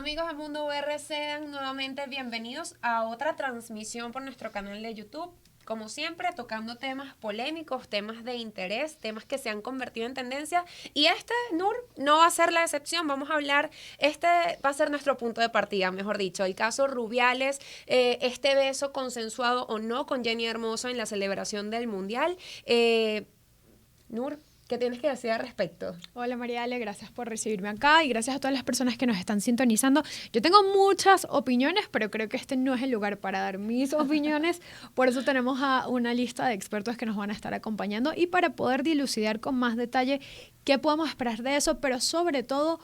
Amigos del Mundo VR, sean nuevamente bienvenidos a otra transmisión por nuestro canal de YouTube. Como siempre, tocando temas polémicos, temas de interés, temas que se han convertido en tendencia. Y Nur, no va a ser la excepción. Vamos a hablar, va a ser nuestro punto de partida, mejor dicho. El caso Rubiales, este beso consensuado o no con Jenny Hermoso en la celebración del Mundial. Nur, ¿qué tienes que decir al respecto? Hola Mariale, gracias por recibirme acá y gracias a todas las personas que nos están sintonizando. Yo tengo muchas opiniones, pero creo que este no es el lugar para dar mis opiniones. Por eso tenemos a una lista de expertos que nos van a estar acompañando y para poder dilucidar con más detalle qué podemos esperar de eso, pero sobre todo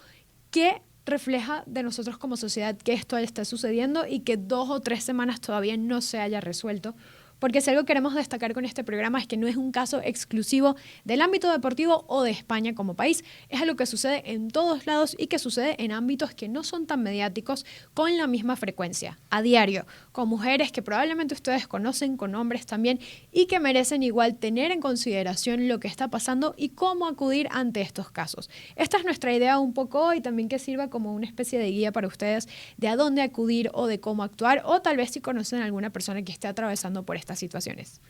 qué refleja de nosotros como sociedad que esto está sucediendo y que 2 o 3 semanas todavía no se haya resuelto. Porque si algo queremos destacar con este programa es que no es un caso exclusivo del ámbito deportivo o de España como país. Es algo que sucede en todos lados y que sucede en ámbitos que no son tan mediáticos con la misma frecuencia, a diario, con mujeres que probablemente ustedes conocen, con hombres también, y que merecen igual tener en consideración lo que está pasando y cómo acudir ante estos casos. Esta es nuestra idea un poco hoy, también que sirva como una especie de guía para ustedes de a dónde acudir o de cómo actuar, o tal vez si conocen a alguna persona que esté atravesando por estas situaciones.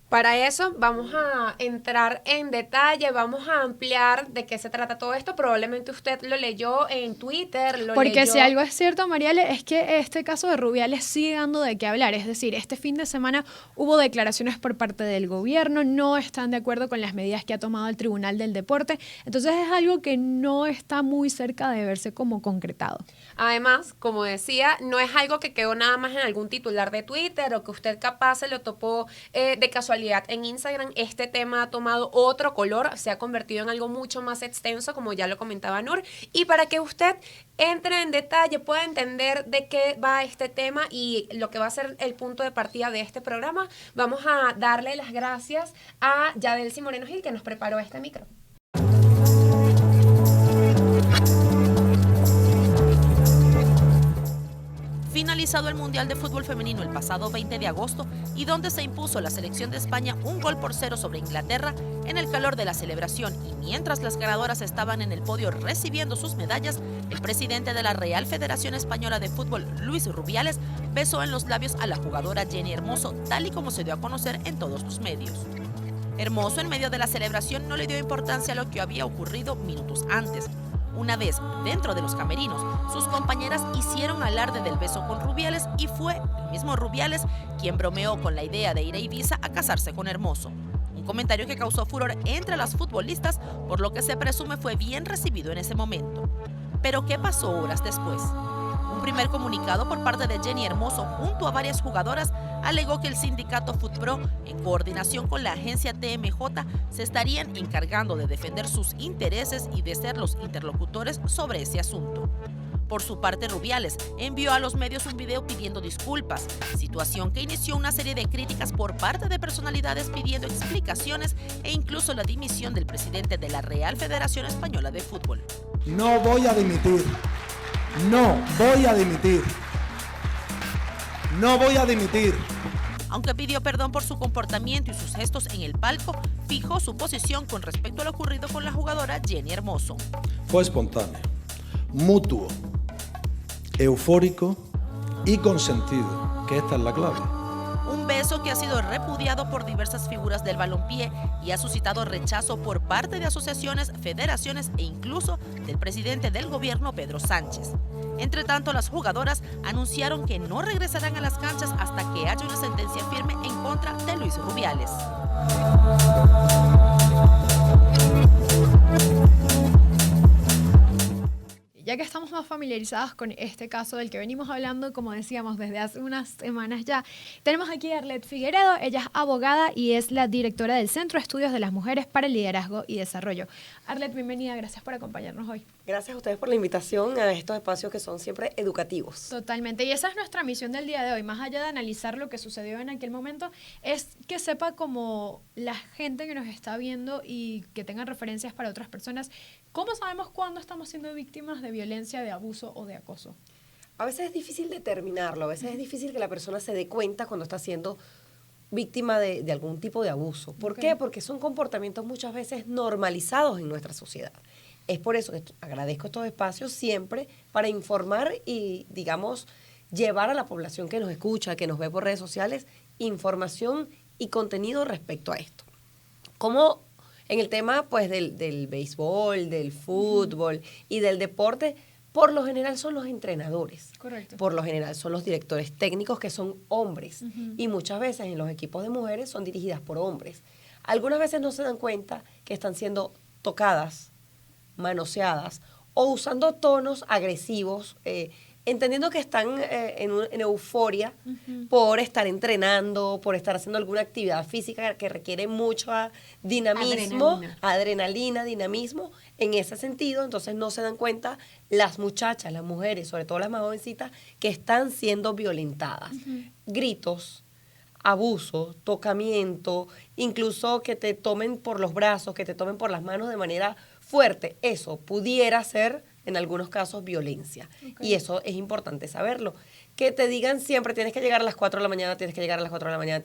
Para eso vamos a entrar en detalle, vamos a ampliar de qué se trata todo esto. Probablemente usted lo leyó en Twitter, Porque si algo es cierto, Mariale, es que este caso de Rubiales sigue dando de qué hablar. Es decir, este fin de semana hubo declaraciones por parte del gobierno, no están de acuerdo con las medidas que ha tomado el Tribunal del Deporte. Entonces es algo que no está muy cerca de verse como concretado. Además, como decía, no es algo que quedó nada más en algún titular de Twitter o que usted capaz se lo topó de casualidad en Instagram. Este tema ha tomado otro color, se ha convertido en algo mucho más extenso, como ya lo comentaba Nur, y para que usted entre en detalle, pueda entender de qué va este tema y lo que va a ser el punto de partida de este programa, vamos a darle las gracias a Yadelcy Moreno Gil, que nos preparó este micro. Finalizado el Mundial de Fútbol Femenino el pasado 20 de agosto y donde se impuso la selección de España 1-0 sobre Inglaterra en el calor de la celebración y mientras las ganadoras estaban en el podio recibiendo sus medallas, el presidente de la Real Federación Española de Fútbol, Luis Rubiales, besó en los labios a la jugadora Jenny Hermoso, tal y como se dio a conocer en todos los medios. Hermoso, en medio de la celebración, no le dio importancia a lo que había ocurrido minutos antes. Una vez dentro de los camerinos, sus compañeras hicieron alarde del beso con Rubiales y fue el mismo Rubiales quien bromeó con la idea de ir a Ibiza a casarse con Hermoso. Un comentario que causó furor entre las futbolistas, por lo que se presume fue bien recibido en ese momento. Pero ¿qué pasó horas después? Un primer comunicado por parte de Jenny Hermoso junto a varias jugadoras alegó que el sindicato FUTPRO, en coordinación con la agencia TMJ, se estarían encargando de defender sus intereses y de ser los interlocutores sobre ese asunto. Por su parte, Rubiales envió a los medios un video pidiendo disculpas, situación que inició una serie de críticas por parte de personalidades pidiendo explicaciones e incluso la dimisión del presidente de la Real Federación Española de Fútbol. No voy a dimitir. No voy a dimitir. No voy a dimitir. Aunque pidió perdón por su comportamiento y sus gestos en el palco, fijó su posición con respecto a lo ocurrido con la jugadora Jenny Hermoso. Fue espontáneo, mutuo, eufórico y consentido, que esta es la clave. Un beso que ha sido repudiado por diversas figuras del balompié y ha suscitado rechazo por parte de asociaciones, federaciones e incluso del presidente del gobierno, Pedro Sánchez. Entre tanto, las jugadoras anunciaron que no regresarán a las canchas hasta que haya una sentencia firme en contra de Luis Rubiales. Ya que estamos más familiarizados con este caso del que venimos hablando, como decíamos, desde hace unas semanas ya, tenemos aquí a Arlet Figueredo. Ella es abogada y es la directora del Centro de Estudios de las Mujeres para el Liderazgo y Desarrollo. Arlet, bienvenida, gracias por acompañarnos hoy. Gracias a ustedes por la invitación a estos espacios que son siempre educativos. Totalmente, y esa es nuestra misión del día de hoy, más allá de analizar lo que sucedió en aquel momento, es que sepa como la gente que nos está viendo y que tengan referencias para otras personas, ¿cómo sabemos cuándo estamos siendo víctimas de violencia, de abuso o de acoso? A veces es difícil determinarlo, a veces es difícil que la persona se dé cuenta cuando está siendo víctima de algún tipo de abuso. ¿Por qué? Porque son comportamientos muchas veces normalizados en nuestra sociedad. Es por eso que agradezco estos espacios siempre para informar y, digamos, llevar a la población que nos escucha, que nos ve por redes sociales, información y contenido respecto a esto. Como en el tema pues del béisbol, del fútbol y del deporte, por lo general son los entrenadores. Correcto. Por lo general son los directores técnicos que son hombres. Y muchas veces en los equipos de mujeres son dirigidas por hombres. Algunas veces no se dan cuenta que están siendo tocadas, manoseadas o usando tonos agresivos, entendiendo que están en euforia por estar entrenando, por estar haciendo alguna actividad física que requiere mucho dinamismo, adrenalina, dinamismo, en ese sentido. Entonces no se dan cuenta las muchachas, las mujeres, sobre todo las más jovencitas, que están siendo violentadas. Gritos, abuso, tocamiento, incluso que te tomen por los brazos, que te tomen por las manos de manera fuerte, eso pudiera ser en algunos casos violencia. Okay. Y eso es importante saberlo. Que te digan siempre, tienes que llegar a las 4 de la mañana, tienes que llegar a las 4 de la mañana,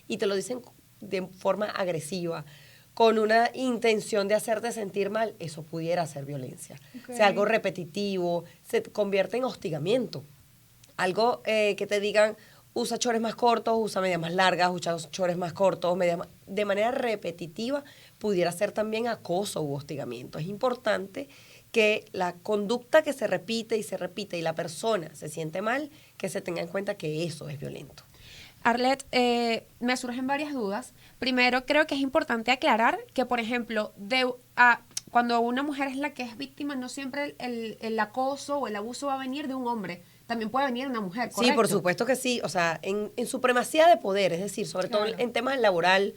y te lo dicen de forma agresiva, con una intención de hacerte sentir mal, eso pudiera ser violencia. Okay. O sea, algo repetitivo, se convierte en hostigamiento. Algo que te digan, usa chores más cortos, usa medias más largas, usa chores más cortos, de manera repetitiva, pudiera ser también acoso u hostigamiento. Es importante que la conducta que se repite y la persona se siente mal, que se tenga en cuenta que eso es violento. Arlette, me surgen varias dudas. Primero, creo que es importante aclarar que, por ejemplo, cuando una mujer es la que es víctima, no siempre el acoso o el abuso va a venir de un hombre. También puede venir de una mujer, ¿correcto? Sí, por supuesto que sí. O sea, en supremacía de poder, es decir, sobre todo en temas laboral,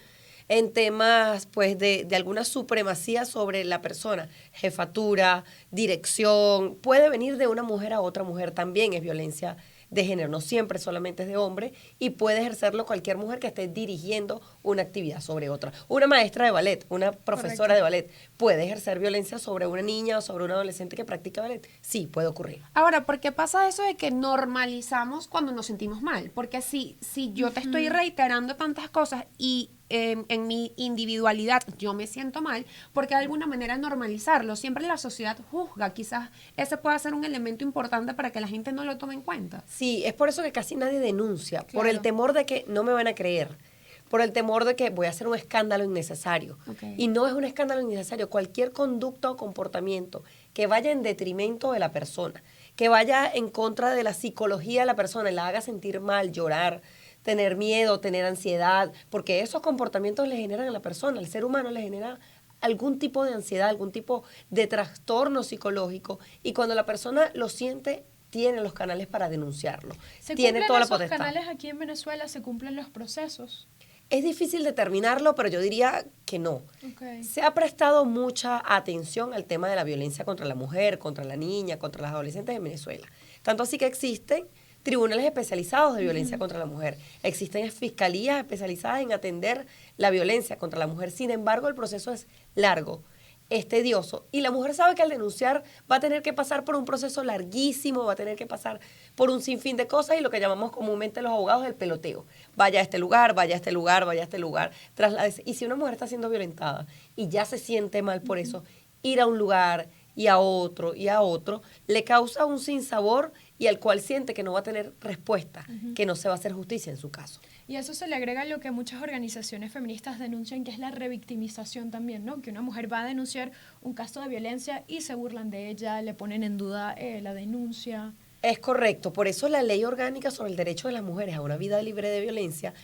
en temas pues de alguna supremacía sobre la persona, jefatura, dirección, puede venir de una mujer a otra mujer, también es violencia de género, no siempre solamente es de hombre, y puede ejercerlo cualquier mujer que esté dirigiendo una actividad sobre otra. Una maestra de ballet, una profesora de ballet, ¿puede ejercer violencia sobre una niña o sobre un adolescente que practica ballet? Sí, puede ocurrir. Ahora, ¿por qué pasa eso de que normalizamos cuando nos sentimos mal? Porque si yo te estoy reiterando tantas cosas y en mi individualidad yo me siento mal, porque de alguna manera normalizarlo, siempre la sociedad juzga, quizás ese pueda ser un elemento importante para que la gente no lo tome en cuenta. Sí, es por eso que casi nadie denuncia, por el temor de que no me van a creer, por el temor de que voy a hacer un escándalo innecesario. Okay. Y no es un escándalo innecesario, cualquier conducta o comportamiento que vaya en detrimento de la persona, que vaya en contra de la psicología de la persona y la haga sentir mal, llorar, tener miedo, tener ansiedad, porque esos comportamientos le generan a la persona, al ser humano le genera algún tipo de ansiedad, algún tipo de trastorno psicológico, y cuando la persona lo siente, tiene los canales para denunciarlo. Tiene toda la potestad. ¿Se cumplen esos canales aquí en Venezuela? ¿Se cumplen los procesos? Es difícil determinarlo, pero yo diría que no. Okay. Se ha prestado mucha atención al tema de la violencia contra la mujer, contra la niña, contra las adolescentes en Venezuela. Tanto así que existen tribunales especializados de violencia contra la mujer. Existen fiscalías especializadas en atender la violencia contra la mujer. Sin embargo, el proceso es largo, es tedioso, y la mujer sabe que al denunciar va a tener que pasar por un proceso larguísimo, va a tener que pasar por un sinfín de cosas, y lo que llamamos comúnmente los abogados el peloteo. Vaya a este lugar, vaya a este lugar, vaya a este lugar. Y si una mujer está siendo violentada y ya se siente mal por eso, ir a un lugar y a otro, le causa un sinsabor y al cual siente que no va a tener respuesta, que no se va a hacer justicia en su caso. Y a eso se le agrega lo que muchas organizaciones feministas denuncian, que es la revictimización también, ¿no? Que una mujer va a denunciar un caso de violencia y se burlan de ella, le ponen en duda la denuncia. Es correcto, por eso la Ley Orgánica sobre el Derecho de las Mujeres a una Vida Libre de Violencia,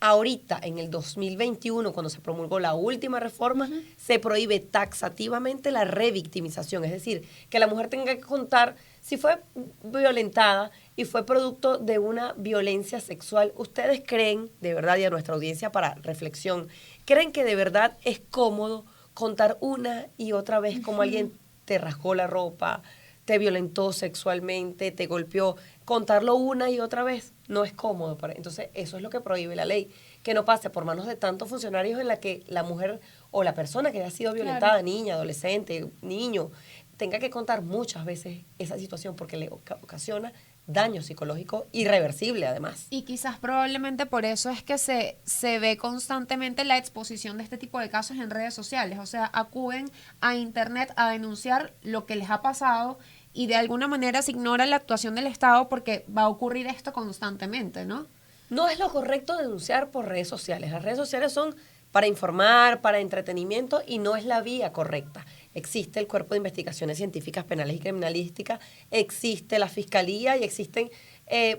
ahorita en el 2021, cuando se promulgó la última reforma, se prohíbe taxativamente la revictimización, es decir, que la mujer tenga que contar si fue violentada y fue producto de una violencia sexual. ¿Ustedes creen, de verdad, y a nuestra audiencia para reflexión, creen que de verdad es cómodo contar una y otra vez como alguien te rasgó la ropa, te violentó sexualmente, te golpeó? Contarlo una y otra vez no es cómodo. Entonces, eso es lo que prohíbe la ley, que no pase por manos de tantos funcionarios en la que la mujer o la persona que haya sido violentada, niña, adolescente, niño, tenga que contar muchas veces esa situación, porque le ocasiona daño psicológico irreversible además. Y quizás probablemente por eso es que se ve constantemente la exposición de este tipo de casos en redes sociales. O sea, acuden a internet a denunciar lo que les ha pasado y de alguna manera se ignora la actuación del Estado porque va a ocurrir esto constantemente, ¿no? No es lo correcto denunciar por redes sociales. Las redes sociales son para informar, para entretenimiento y no es la vía correcta. Existe el Cuerpo de Investigaciones Científicas Penales y Criminalísticas, existe la Fiscalía y existen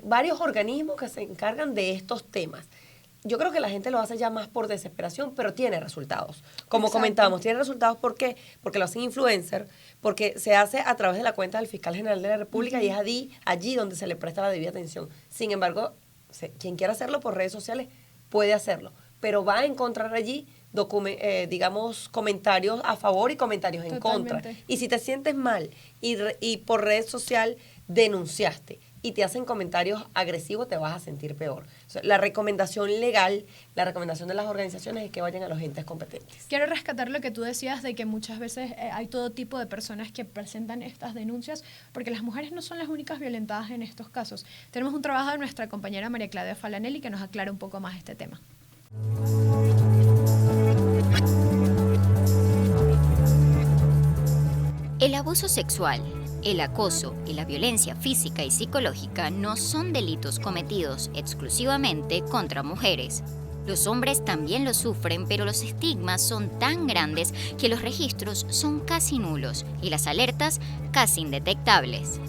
varios organismos que se encargan de estos temas. Yo creo que la gente lo hace ya más por desesperación, pero tiene resultados. Como Exacto. comentábamos, tiene resultados ¿por qué? Porque lo hacen influencer, porque se hace a través de la cuenta del Fiscal General de la República y es allí donde se le presta la debida atención. Sin embargo, quien quiera hacerlo por redes sociales puede hacerlo, pero va a encontrar allí digamos, comentarios a favor y comentarios en Totalmente. contra. Y si te sientes mal y por red social denunciaste y te hacen comentarios agresivos, te vas a sentir peor. O sea, la recomendación legal, la recomendación de las organizaciones es que vayan a los entes competentes. Quiero rescatar lo que tú decías de que muchas veces hay todo tipo de personas que presentan estas denuncias porque las mujeres no son las únicas violentadas en estos casos. Tenemos un trabajo de nuestra compañera María Claudia Falanelli que nos aclara un poco más este tema. El abuso sexual, el acoso y la violencia física y psicológica no son delitos cometidos exclusivamente contra mujeres. Los hombres también lo sufren, pero los estigmas son tan grandes que los registros son casi nulos y las alertas casi indetectables.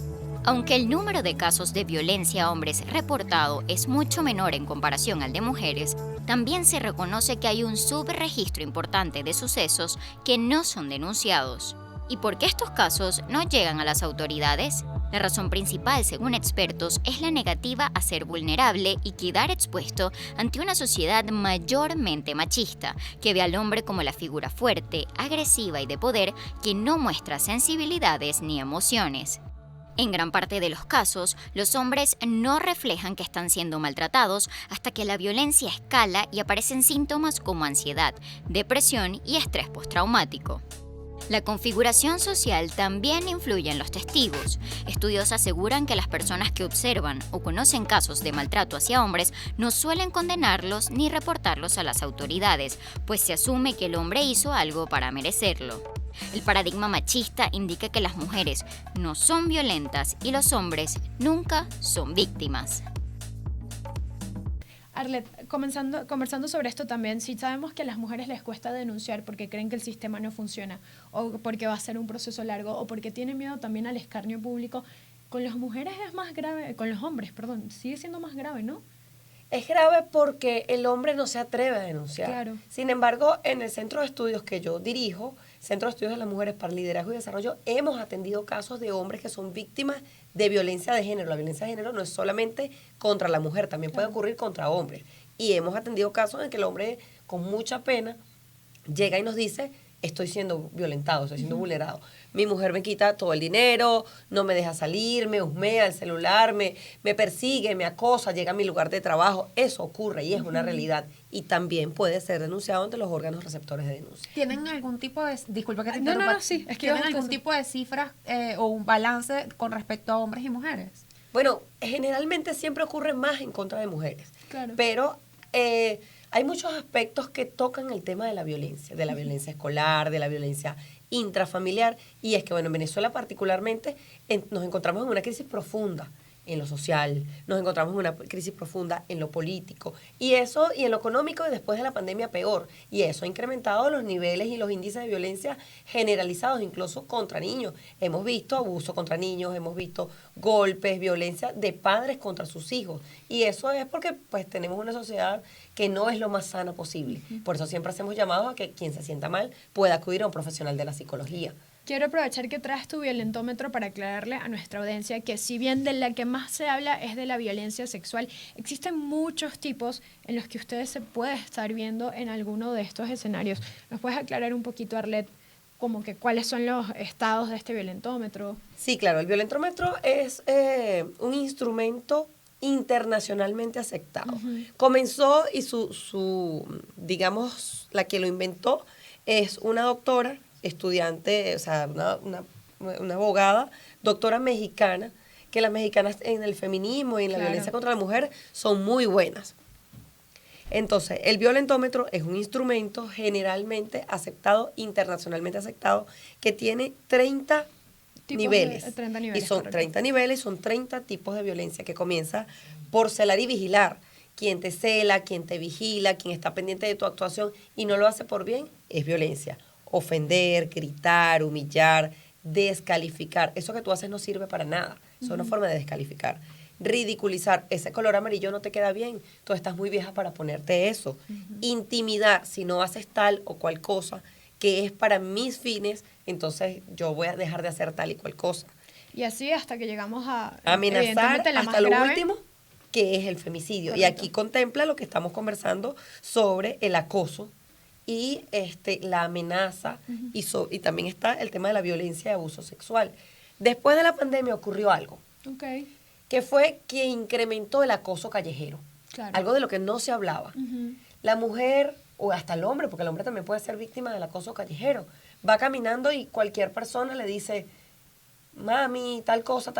Aunque el número de casos de violencia a hombres reportado es mucho menor en comparación al de mujeres, también se reconoce que hay un subregistro importante de sucesos que no son denunciados. ¿Y por qué estos casos no llegan a las autoridades? La razón principal, según expertos, es la negativa a ser vulnerable y quedar expuesto ante una sociedad mayormente machista, que ve al hombre como la figura fuerte, agresiva y de poder que no muestra sensibilidades ni emociones. En gran parte de los casos, los hombres no reflejan que están siendo maltratados hasta que la violencia escala y aparecen síntomas como ansiedad, depresión y estrés postraumático. La configuración social también influye en los testigos. Estudios aseguran que las personas que observan o conocen casos de maltrato hacia hombres no suelen condenarlos ni reportarlos a las autoridades, pues se asume que el hombre hizo algo para merecerlo. El paradigma machista indica que las mujeres no son violentas y los hombres nunca son víctimas. Arlet, conversando sobre esto también, si sabemos que a las mujeres les cuesta denunciar porque creen que el sistema no funciona, o porque va a ser un proceso largo, o porque tienen miedo también al escarnio público, con las mujeres es más grave, con los hombres, perdón, sigue siendo más grave, ¿no? Es grave porque el hombre no se atreve a denunciar. Claro. Sin embargo, en el centro de estudios que yo dirijo, Centro de Estudios de las Mujeres para el Liderazgo y Desarrollo, hemos atendido casos de hombres que son víctimas de violencia de género. La violencia de género no es solamente contra la mujer, también puede ocurrir contra hombres. Y hemos atendido casos en que el hombre, con mucha pena, llega y nos dice: estoy siendo violentado, estoy siendo vulnerado. Mi mujer me quita todo el dinero, no me deja salir, me husmea el celular, me persigue, me acosa, llega a mi lugar de trabajo. Eso ocurre y es una realidad. Y también puede ser denunciado ante los órganos receptores de denuncia. ¿Tienen algún tipo de, disculpa que te No, interrumpa, sí, es que ¿tienen ibas a algún decir. tipo de cifras o un balance con respecto a hombres y mujeres? Bueno, generalmente siempre ocurre más en contra de mujeres. Claro. Pero hay muchos aspectos que tocan el tema de la violencia escolar, de la violencia intrafamiliar. Y es que, bueno, en Venezuela particularmente nos encontramos en una crisis profunda en lo social, nos encontramos en una crisis profunda en lo político, y eso, y en lo económico, y después de la pandemia peor, y eso ha incrementado los niveles y los índices de violencia generalizados, incluso contra niños. Hemos visto abuso contra niños, hemos visto golpes, violencia de padres contra sus hijos, y eso es porque pues tenemos una sociedad que no es lo más sana posible. Por eso siempre hacemos llamados a que quien se sienta mal pueda acudir a un profesional de la psicología. Quiero aprovechar que traes tu violentómetro para aclararle a nuestra audiencia que si bien de la que más se habla es de la violencia sexual, existen muchos tipos en los que ustedes se puede estar viendo en alguno de estos escenarios. ¿Nos puedes aclarar un poquito, Arlet, como que cuáles son los estados de este violentómetro? Sí, claro, el violentómetro es un instrumento internacionalmente aceptado. Comenzó y digamos, la que lo inventó es una doctora, estudiante, o sea, una abogada, doctora mexicana, que las mexicanas en el feminismo y en la violencia contra la mujer son muy buenas. Entonces, el violentómetro es un instrumento generalmente aceptado, internacionalmente aceptado, que tiene 30 niveles. 30 niveles. Y son correcto. 30 niveles, son 30 tipos de violencia que comienza por celar y vigilar. Quien te cela, quien te vigila, quien está pendiente de tu actuación y no lo hace por bien, es violencia. Ofender, gritar, humillar, descalificar. Eso que tú haces no sirve para nada. Es una forma de descalificar. Ridiculizar. Ese color amarillo no te queda bien. Tú estás muy vieja para ponerte eso. Intimidar. Si no haces tal o cual cosa que es para mis fines, entonces yo voy a dejar de hacer tal y cual cosa. Y así hasta que llegamos a Amenazar evidentemente, la más hasta lo grave. último, que es el femicidio. Y Correcto. aquí contempla lo que estamos conversando sobre el acoso y la amenaza y también está el tema de la violencia y abuso sexual. Después de la pandemia ocurrió algo, Ok, que fue que incrementó el acoso callejero. claro. Algo de lo que no se hablaba. Ujú. La mujer, o hasta el hombre, porque el hombre también puede ser víctima del acoso callejero, va caminando y cualquier persona le dice, mami, tal cosa,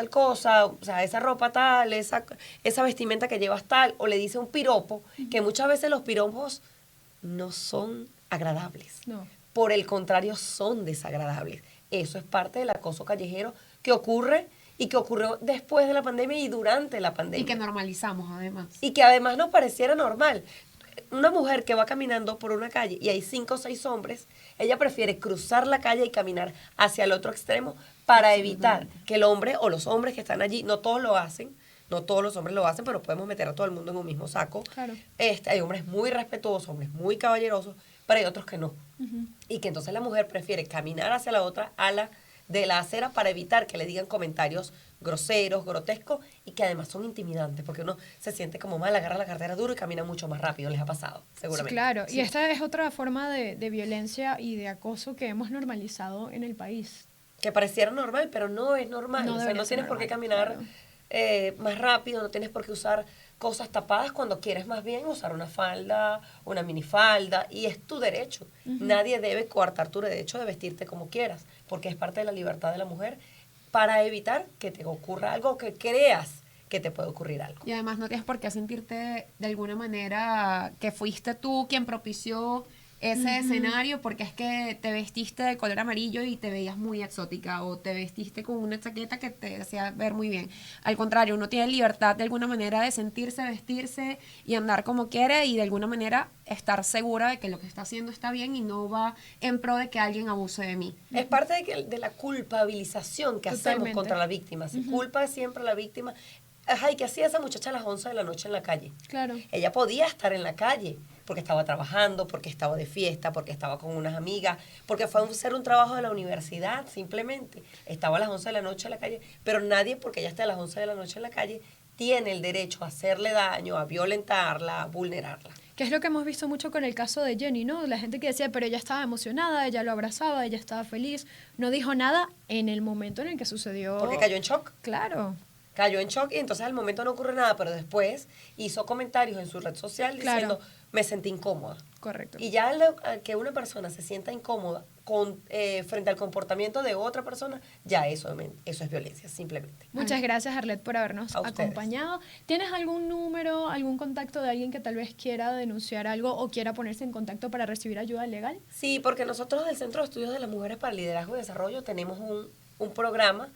o sea, esa ropa tal, esa vestimenta que llevas tal, o le dice un piropo, que muchas veces los piropos no son agradables. No. Por el contrario, son desagradables. Eso es parte del acoso callejero que ocurre y que ocurrió después de la pandemia y durante la pandemia. Y que normalizamos además. Y que además nos pareciera normal. Una mujer que va caminando por una calle y hay 5 o 6 hombres, ella prefiere cruzar la calle y caminar hacia el otro extremo para evitar que el hombre o los hombres que están allí, no todos lo hacen, no todos los hombres lo hacen, pero podemos meter a todo el mundo en un mismo saco. Claro. Hay hombres muy respetuosos, hombres muy caballerosos, pero hay otros que no. Y que entonces la mujer prefiere caminar hacia la otra ala de la acera para evitar que le digan comentarios groseros, grotescos y que además son intimidantes, porque uno se siente como mal, agarra la cartera duro y camina mucho más rápido, les ha pasado, seguramente. Sí, claro. Y esta es otra forma de violencia y de acoso que hemos normalizado en el país. Que pareciera normal, pero no es normal. No O sea, debería no ser tienes por qué normal, caminar claro. más rápido, no tienes por qué usar cosas tapadas cuando quieres más bien usar una falda, una minifalda, y es tu derecho. Nadie debe coartar tu derecho de vestirte como quieras, porque es parte de la libertad de la mujer para evitar que te ocurra algo, que creas que te puede ocurrir algo. Y además no tienes por qué sentirte de alguna manera que fuiste tú quien propició ese escenario porque es que te vestiste de color amarillo y te veías muy exótica o te vestiste con una chaqueta que te hacía ver muy bien. Al contrario, uno tiene libertad de alguna manera de sentirse, vestirse y andar como quiere y de alguna manera estar segura de que lo que está haciendo está bien y no va en pro de que alguien abuse de mí. Es parte de la culpabilización que hacemos Totalmente. contra la víctima. Se culpa siempre a la víctima. Ay, ¿qué hacía esa muchacha a las 11 de la noche en la calle? Claro. Ella podía estar en la calle porque estaba trabajando, porque estaba de fiesta, porque estaba con unas amigas, porque fue a hacer un trabajo de la universidad, simplemente. Estaba a las 11 de la noche en la calle, pero nadie, porque ella esté a las 11 de la noche en la calle, tiene el derecho a hacerle daño, a violentarla, a vulnerarla. Que es lo que hemos visto mucho con el caso de Jenny, ¿no? La gente que decía, pero ella estaba emocionada, ella lo abrazaba, ella estaba feliz, no dijo nada en el momento en el que sucedió. Porque cayó en shock. Claro. Cayó en shock y entonces al momento no ocurre nada, pero después hizo comentarios en su red social diciendo, Claro. me sentí incómoda. Correcto. Y ya al que una persona se sienta incómoda frente al comportamiento de otra persona, ya eso es violencia, simplemente. Muchas gracias, Arlet, por habernos A ustedes. acompañado. ¿Tienes algún número, algún contacto de alguien que tal vez quiera denunciar algo o quiera ponerse en contacto para recibir ayuda legal? Sí, porque nosotros del Centro de Estudios de las Mujeres para el Liderazgo y Desarrollo tenemos un programa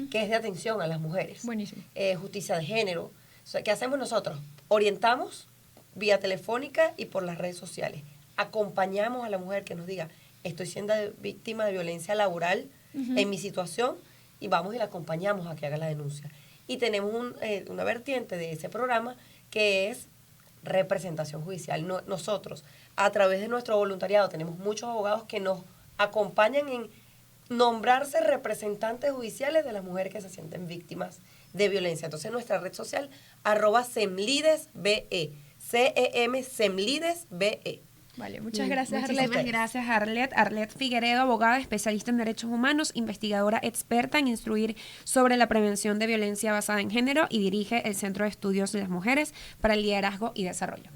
que es de atención a las mujeres. Buenísimo. Justicia de género. O sea, ¿qué hacemos nosotros? Orientamos vía telefónica y por las redes sociales. Acompañamos a la mujer que nos diga, estoy siendo víctima de violencia laboral en mi situación, y vamos y la acompañamos a que haga la denuncia. Y tenemos una vertiente de ese programa que es representación judicial. Nosotros, a través de nuestro voluntariado, tenemos muchos abogados que nos acompañan en nombrarse representantes judiciales de las mujeres que se sienten víctimas de violencia. Entonces, nuestra red social, @semlidesbe, CEM Semlidesbe. Vale, muchas gracias, Muchísimas Arlet. gracias, Arlet. Arlet Figueredo, abogada, especialista en derechos humanos, investigadora experta en instruir sobre la prevención de violencia basada en género y dirige el Centro de Estudios de las Mujeres para el Liderazgo y Desarrollo.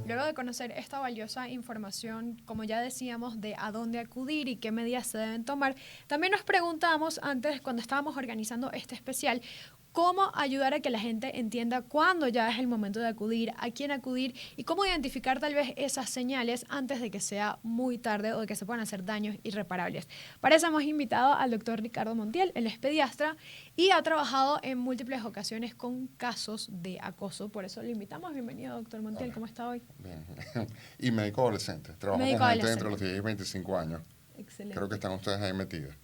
Luego de conocer esta valiosa información, como ya decíamos, de a dónde acudir y qué medidas se deben tomar, también nos preguntamos antes, cuando estábamos organizando este especial, cómo ayudar a que la gente entienda cuándo ya es el momento de acudir, a quién acudir y cómo identificar tal vez esas señales antes de que sea muy tarde o de que se puedan hacer daños irreparables. Para eso hemos invitado al doctor Ricardo Montiel, él es pediatra y ha trabajado en múltiples ocasiones con casos de acoso. Por eso lo invitamos. Bienvenido, doctor Montiel. Hola. ¿Cómo está hoy? Bien. Y médico adolescente. Trabajo Médico con gente adolescente. entre los 10 y 25 años. Excelente. Creo que están ustedes ahí metidas.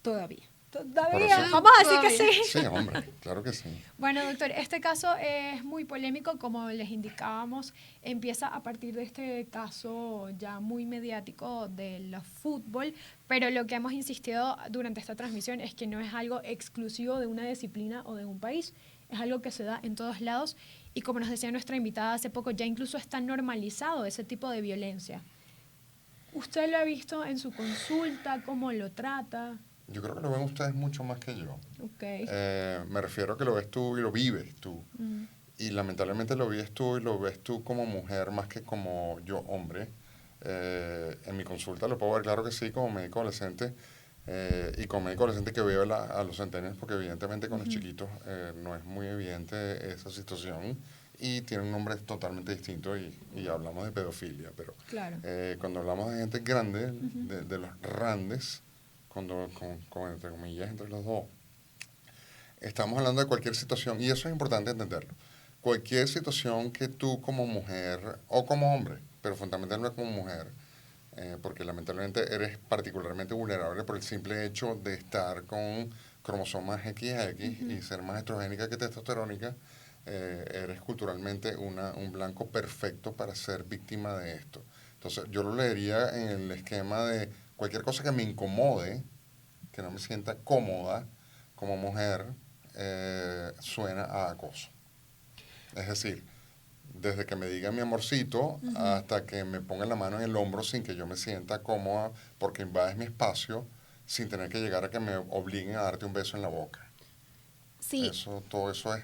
Todavía. Todavía, Pero sí. vamos a decir que sí. Sí, hombre, claro que sí. Bueno, doctor, este caso es muy polémico, como les indicábamos, empieza a partir de este caso ya muy mediático del fútbol, pero lo que hemos insistido durante esta transmisión es que no es algo exclusivo de una disciplina o de un país, es algo que se da en todos lados y como nos decía nuestra invitada hace poco, ya incluso está normalizado ese tipo de violencia. ¿Usted lo ha visto en su consulta? ¿Cómo lo trata? Yo creo que lo ven ustedes mucho más que yo. Okay. Me refiero a que lo ves tú y lo vives tú. Y lamentablemente lo vives tú y lo ves tú como mujer más que como yo, hombre. En mi consulta lo puedo ver, claro que sí, como médico adolescente. Y como médico adolescente que veo a los centenarios, porque evidentemente con los chiquitos no es muy evidente esa situación. Y tiene un nombre totalmente distinto y hablamos de pedofilia. Pero Claro. cuando hablamos de gente grande, de los randes, con entre comillas, entre los dos, estamos hablando de cualquier situación, y eso es importante entenderlo. Cualquier situación que tú como mujer, o como hombre, pero fundamentalmente como mujer, porque lamentablemente eres particularmente vulnerable por el simple hecho de estar con cromosomas XX y ser más estrogénica que testosterónica, eres culturalmente un blanco perfecto para ser víctima de esto. Entonces, yo lo leería en el esquema de cualquier cosa que me incomode, que no me sienta cómoda como mujer, suena a acoso. Es decir, desde que me diga mi amorcito hasta que me ponga la mano en el hombro sin que yo me sienta cómoda porque invades mi espacio, sin tener que llegar a que me obliguen a darte un beso en la boca. Sí. Todo eso es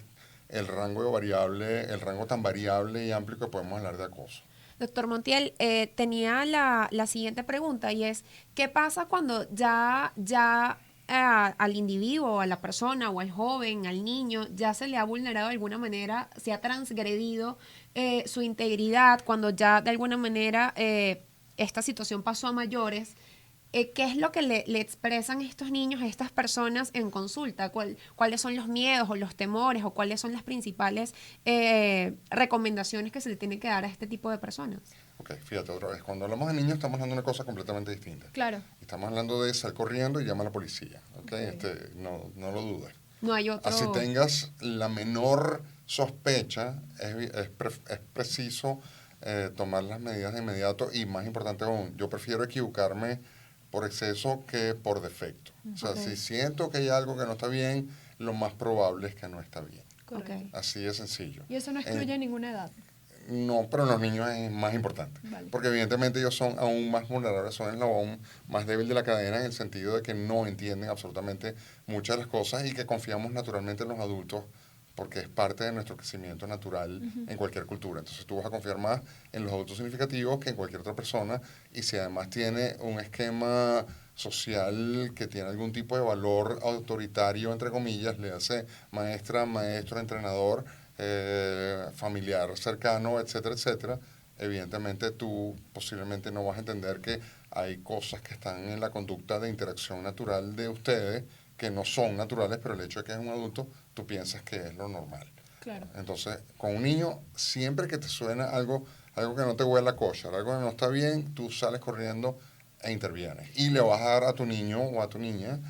el rango variable, el rango tan variable y amplio que podemos hablar de acoso. Doctor Montiel, tenía la siguiente pregunta y es, ¿qué pasa cuando ya al individuo, a la persona o al joven, al niño, ya se le ha vulnerado de alguna manera, se ha transgredido su integridad, cuando ya de alguna manera esta situación pasó a mayores? ¿Qué es lo que le expresan estos niños a estas personas en consulta? ¿Cuáles son los miedos o los temores o cuáles son las principales recomendaciones que se le tiene que dar a este tipo de personas? Ok, fíjate otra vez. Cuando hablamos de niños estamos hablando de una cosa completamente distinta. Claro. Estamos hablando de salir corriendo y llama a la policía. ¿Okay? No lo dudes. No hay otro... Así tengas la menor sospecha, es preciso tomar las medidas de inmediato y más importante aún, yo prefiero equivocarme por exceso que por defecto. O sea, si siento que hay algo que no está bien, lo más probable es que no está bien. Correcto. Así de sencillo. Y eso no excluye ninguna edad. No, pero en los niños es más importante. Vale. Porque evidentemente ellos son aún más vulnerables, son el eslabón más débil de la cadena en el sentido de que no entienden absolutamente muchas de las cosas y que confiamos naturalmente en los adultos porque es parte de nuestro crecimiento natural en cualquier cultura. Entonces tú vas a confiar más en los adultos significativos que en cualquier otra persona y si además tiene un esquema social que tiene algún tipo de valor autoritario, entre comillas, le hace maestra, maestro, entrenador, familiar cercano, etcétera, etcétera, evidentemente tú posiblemente no vas a entender que hay cosas que están en la conducta de interacción natural de ustedes que no son naturales, pero el hecho de que es un adulto, tú piensas que es lo normal. Claro. Entonces, con un niño, siempre que te suena algo que no te huele a kosher, algo que no está bien, tú sales corriendo e intervienes. Y le vas a dar a tu niño o a tu niña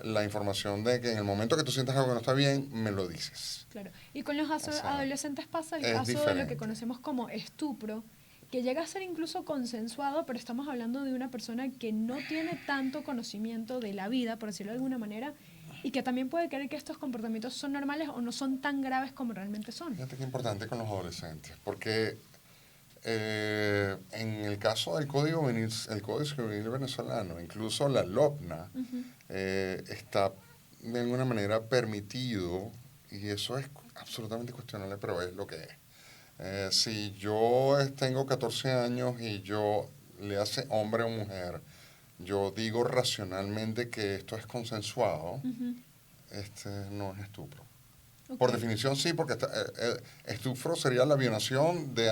la información de que en el momento que tú sientas algo que no está bien, me lo dices. Claro. Y con los adolescentes pasa el es caso de lo diferente. que conocemos como estupro, que llega a ser incluso consensuado, pero estamos hablando de una persona que no tiene tanto conocimiento de la vida, por decirlo de alguna manera, y que también puede creer que estos comportamientos son normales o no son tan graves como realmente son. Fíjate qué importante con los adolescentes, porque en el caso del Código Civil venezolano, incluso la LOPNA, está de alguna manera permitido, y eso es absolutamente cuestionable, pero es lo que es. Si yo tengo 14 años y yo le hace hombre o mujer, yo digo racionalmente que esto es consensuado, no es estupro. Por definición sí, porque estupro sería la violación de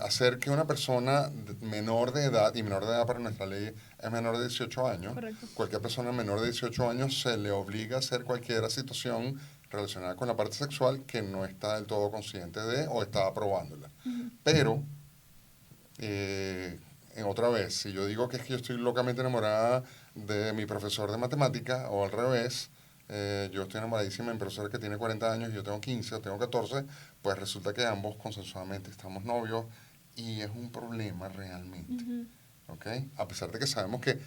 hacer que una persona menor de edad, y menor de edad para nuestra ley es menor de 18 años, Correcto. cualquier persona menor de 18 años se le obliga a hacer cualquier situación relacionada con la parte sexual que no está del todo consciente de o está aprobándola. Pero, otra vez, si yo digo que es que yo estoy locamente enamorada de mi profesor de matemática o al revés, yo estoy enamoradísima de mi profesor que tiene 40 años y yo tengo 15 o tengo 14, pues resulta que ambos consensuadamente estamos novios y es un problema realmente. ¿Ok? A pesar de que sabemos que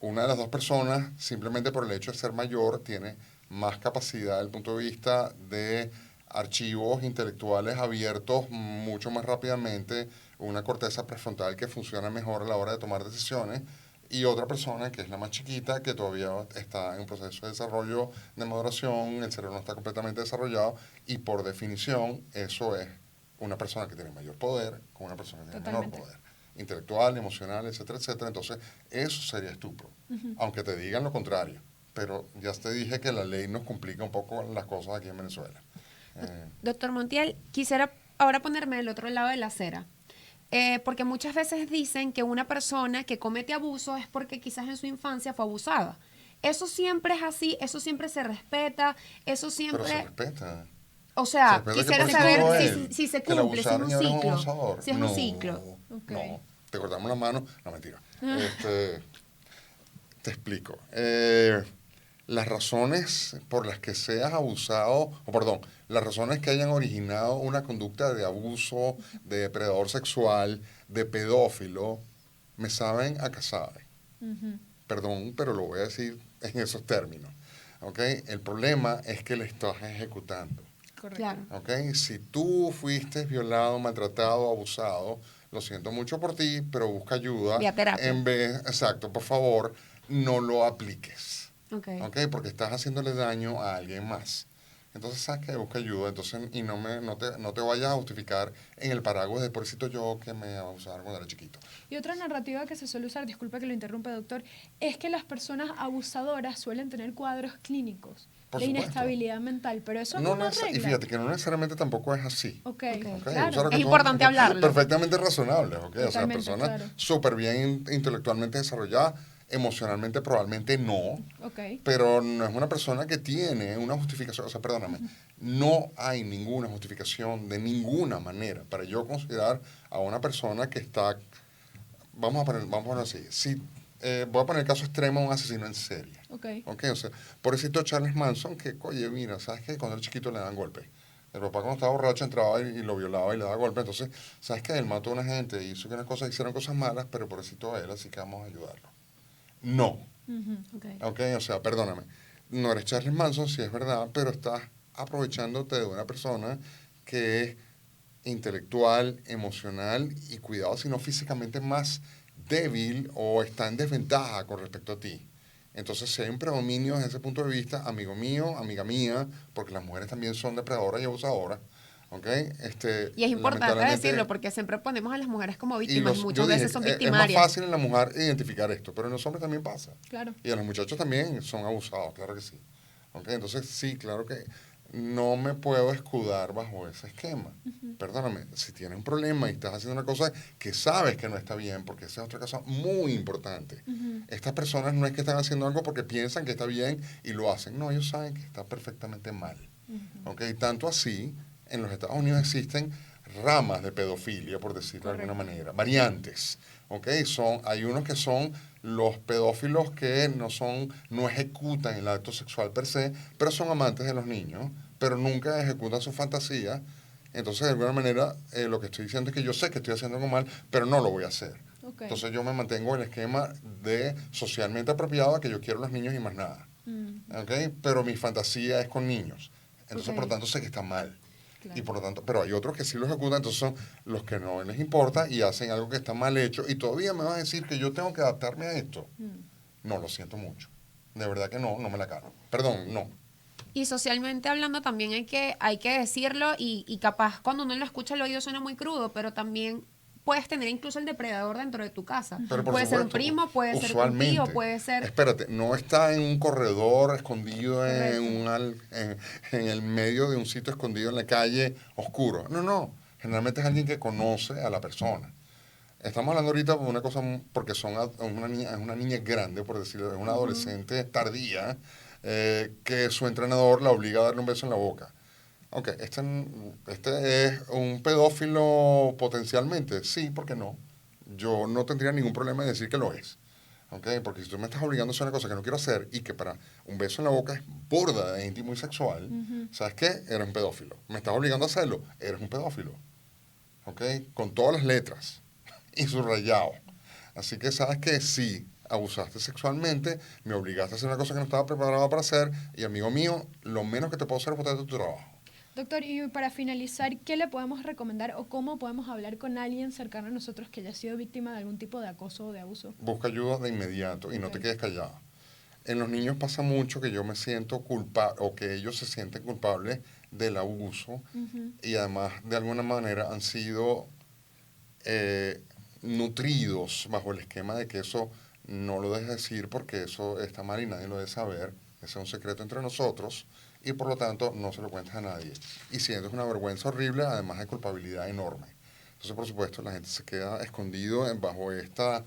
una de las dos personas, simplemente por el hecho de ser mayor, tiene más capacidad desde el punto de vista de archivos intelectuales abiertos mucho más rápidamente, una corteza prefrontal que funciona mejor a la hora de tomar decisiones, y otra persona que es la más chiquita, que todavía está en un proceso de desarrollo de maduración, el cerebro no está completamente desarrollado, y por definición eso es una persona que tiene mayor poder con una persona que tiene menor poder, intelectual, emocional, etcétera, etcétera. Entonces eso sería estupro, aunque te digan lo contrario. Pero ya te dije que la ley nos complica un poco las cosas aquí en Venezuela. Doctor Montiel, quisiera ahora ponerme del otro lado de la acera. Porque muchas veces dicen que una persona que comete abuso es porque quizás en su infancia fue abusada. Eso siempre es así, eso siempre se respeta, eso siempre... Pero se respeta. O sea, Se respeta quisiera que saber por si se que la cumple, si es un abusaron y ahora es un ciclo. abusador. Si es un ciclo. No, te cortamos la mano. No, mentira. Te explico. Las razones por las que seas abusado, las razones que hayan originado una conducta de abuso, de depredador sexual, de pedófilo, me saben a casabe. Perdón, pero lo voy a decir en esos términos. ¿Okay? El problema es que le estás ejecutando. Claro. ¿Okay? Si tú fuiste violado, maltratado, abusado, lo siento mucho por ti, pero busca ayuda. Vía terapia. Exacto, por favor, no lo apliques. Okay. ¿Okay? Porque estás haciéndole daño a alguien más. Entonces, sabes que busca ayuda, y no te vayas a justificar en el paraguas de pobrecito yo que me abusaron cuando era chiquito. Y otra narrativa que se suele usar, disculpa que lo interrumpa, doctor, es que las personas abusadoras suelen tener cuadros clínicos Por de supuesto. inestabilidad mental, pero eso no es una regla. Y fíjate que no necesariamente tampoco es así. Okay. Claro. O sea, que Es son importante hablarlo. Perfectamente razonables, ¿ok? O sea, Totalmente, personas claro. súper bien intelectualmente desarrolladas, emocionalmente probablemente no, Okay. pero no es una persona que tiene una justificación, o sea, perdóname, no hay ninguna justificación de ninguna manera para yo considerar a una persona que está, vamos a poner así, voy a poner el caso extremo de un asesino en serie. Okay. Okay, o sea, pobrecito Charles Manson, que, oye, mira, ¿sabes qué? Cuando era chiquito le dan golpes. El papá cuando estaba borracho entraba y lo violaba y le daba golpes. Entonces, ¿sabes qué? Él mató a una gente, hizo que hicieron cosas malas, pero pobrecito él, así que vamos a ayudarlo. No. Okay, o sea, perdóname. No eres Charles Manson, sí es verdad, pero estás aprovechándote de una persona que es intelectual, emocional y cuidado, sino físicamente más débil o está en desventaja con respecto a ti. Entonces, si hay un predominio desde ese punto de vista, amigo mío, amiga mía, porque las mujeres también son depredadoras y abusadoras, ¿ok? Y es importante lamentablemente, decirlo porque siempre ponemos a las mujeres como y víctimas, yo muchas dije, veces son es más victimarias. fácil en la mujer identificar esto, pero en los hombres también pasa. Claro. Y a los muchachos también son abusados, claro que sí. ¿Ok? Entonces, sí, claro que no me puedo escudar bajo ese esquema. Perdóname, si tienes un problema y estás haciendo una cosa que sabes que no está bien, porque esa es otra cosa muy importante. Estas personas no es que están haciendo algo porque piensan que está bien y lo hacen. No, ellos saben que está perfectamente mal. ¿Ok? Tanto así, en los Estados Unidos existen ramas de pedofilia, por decirlo de alguna manera, variantes. ¿Ok? Hay unos que son los pedófilos que no ejecutan el acto sexual per se, pero son amantes de los niños, pero nunca ejecutan su fantasía. Entonces, de alguna manera, lo que estoy diciendo es que yo sé que estoy haciendo algo mal, pero no lo voy a hacer. Okay. Entonces, yo me mantengo en el esquema de socialmente apropiado, que yo quiero los niños y más nada. ¿Ok? Pero mi fantasía es con niños. Entonces, por lo tanto, sé que está mal. Claro. Y por lo tanto, pero hay otros que sí lo ejecutan, entonces son los que no les importa y hacen algo que está mal hecho. Y todavía me vas a decir que yo tengo que adaptarme a esto. No, lo siento mucho. De verdad que no me la caro. Perdón, no. Y socialmente hablando también hay que decirlo y capaz cuando uno lo escucha el oído suena muy crudo, pero también puedes tener incluso el depredador dentro de tu casa. Pero por puede ser un supuesto, primo, puede ser un usualmente, tío, puede ser... Espérate, no está en un corredor escondido en, Correcto. en el medio de un sitio escondido en la calle oscuro. No. Generalmente es alguien que conoce a la persona. Estamos hablando ahorita de una cosa, porque es una niña grande, por decirlo, es una adolescente tardía, que su entrenador la obliga a darle un beso en la boca. Ok, este es un pedófilo potencialmente. Sí, ¿por qué no? Yo no tendría ningún problema en decir que lo es. Okay, porque si tú me estás obligando a hacer una cosa que no quiero hacer y que para un beso en la boca es burda de íntimo y sexual, ¿sabes qué? Eres un pedófilo. Me estás obligando a hacerlo, eres un pedófilo. Okay, con todas las letras y subrayado. Así que sabes que sí, abusaste sexualmente, me obligaste a hacer una cosa que no estaba preparado para hacer y, amigo mío, lo menos que te puedo hacer es botarte tu trabajo. Doctor, y para finalizar, ¿qué le podemos recomendar o cómo podemos hablar con alguien cercano a nosotros que haya sido víctima de algún tipo de acoso o de abuso? Busca ayuda de inmediato y no te quedes callado. En los niños pasa mucho que yo me siento culpable o que ellos se sienten culpables del abuso y además de alguna manera han sido nutridos bajo el esquema de que eso no lo dejes decir porque eso está mal y nadie lo debe saber. Ese es un secreto entre nosotros. Y por lo tanto no se lo cuentas a nadie. Y siendo una vergüenza horrible, además de culpabilidad enorme. Entonces, por supuesto, la gente se queda escondido bajo este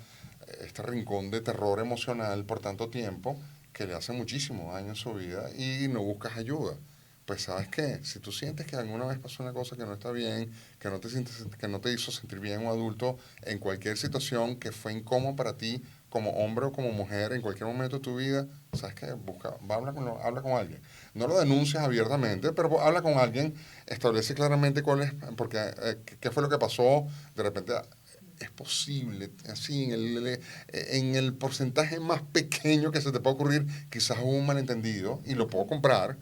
rincón de terror emocional por tanto tiempo que le hace muchísimo daño en su vida y no buscas ayuda. Pues, ¿sabes qué? Si tú sientes que alguna vez pasó una cosa que no está bien, que no te hizo sentir bien un adulto en cualquier situación que fue incómodo para ti, como hombre o como mujer, en cualquier momento de tu vida, ¿sabes qué? Habla con alguien. No lo denuncias abiertamente, pero habla con alguien, establece claramente qué fue lo que pasó. De repente es posible, así en el porcentaje más pequeño que se te puede ocurrir, quizás hubo un malentendido y lo puedo comprar,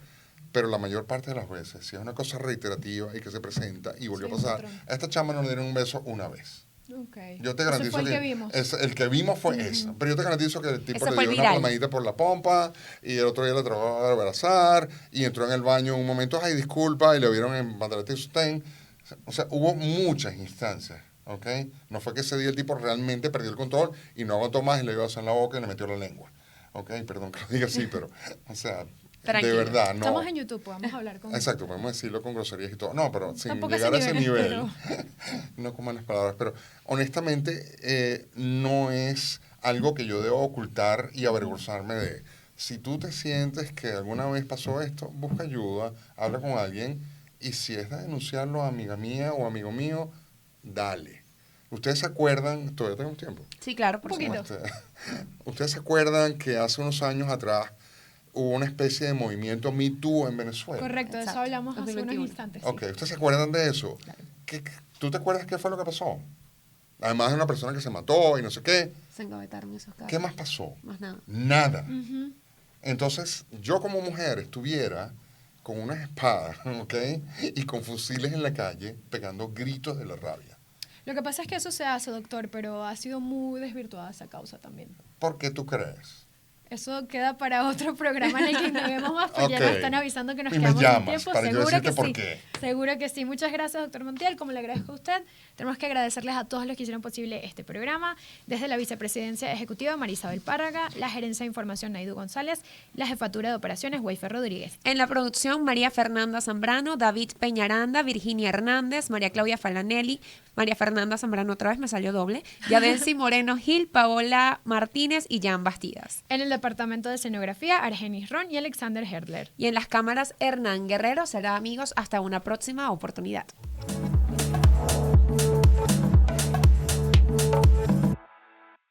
pero la mayor parte de las veces, si es una cosa reiterativa y que se presenta y volvió a pasar, a esta chama no le dieron un beso una vez. Okay. Yo te garantizo fue el que vimos. El que vimos fue ese. Pero yo te garantizo que el tipo Ese le fue dio una viral. palmadita por la pompa y el otro día le trató de abrazar y entró en el baño en un momento, ay, disculpa, y le vieron en pantaleta y sostén. O sea, hubo muchas instancias, ¿ok? No fue que ese día el tipo realmente perdió el control y no aguantó más y le dio a beso en la boca y le metió la lengua. ¿Ok? Perdón que lo diga así, pero, o sea, Tranquilo. de verdad, no. Estamos en YouTube, podemos hablar con... Exacto, podemos decirlo con groserías y todo. No, pero sin Tampoco llegar a ese nivel, pero... no con malas palabras, pero honestamente no es algo que yo debo ocultar y avergonzarme de. Si tú te sientes que alguna vez pasó esto, busca ayuda, habla con alguien y si es de denunciarlo a amiga mía o amigo mío, dale. ¿Ustedes se acuerdan? Todavía tenemos tiempo. Sí, claro, por Un poquito. supuesto. ¿Ustedes se acuerdan que hace unos años atrás hubo una especie de movimiento Me Too en Venezuela? Correcto, de eso Exacto. hablamos hace 2021. unos instantes. Ok, ¿ustedes se acuerdan de eso? ¿Tú te acuerdas qué fue lo que pasó? Además de una persona que se mató y no sé qué. Se engavetaron esos casos. ¿Qué más pasó? Más nada. Nada. Entonces, yo como mujer estuviera con una espada, ¿ok? Y con fusiles en la calle, pegando gritos de la rabia. Lo que pasa es que eso se hace, doctor, pero ha sido muy desvirtuada esa causa también. ¿Por qué tú crees? Eso queda para otro programa en el que indaguemos más, pero ya nos Ok. están avisando que nos Y me quedamos llamas sin tiempo. para yo Seguro decirte que por sí. qué. Seguro que sí. Muchas gracias, doctor Montiel. Como le agradezco a usted, tenemos que agradecerles a todos los que hicieron posible este programa. Desde la Vicepresidencia Ejecutiva, Marisabel Párraga, la Gerencia de Información, Naidu González, la Jefatura de Operaciones, Weifer Rodríguez. En la producción, María Fernanda Zambrano, David Peñaranda, Virginia Hernández, María Claudia Falanelli, María Fernanda Zambrano, otra vez me salió doble, Yadelsi Moreno Gil, Paola Martínez y Jan Bastidas. En el Departamento de Escenografía, Argenis Ron y Alexander Herdler. Y en las cámaras, Hernán Guerrero. Será, amigos, hasta una próxima oportunidad.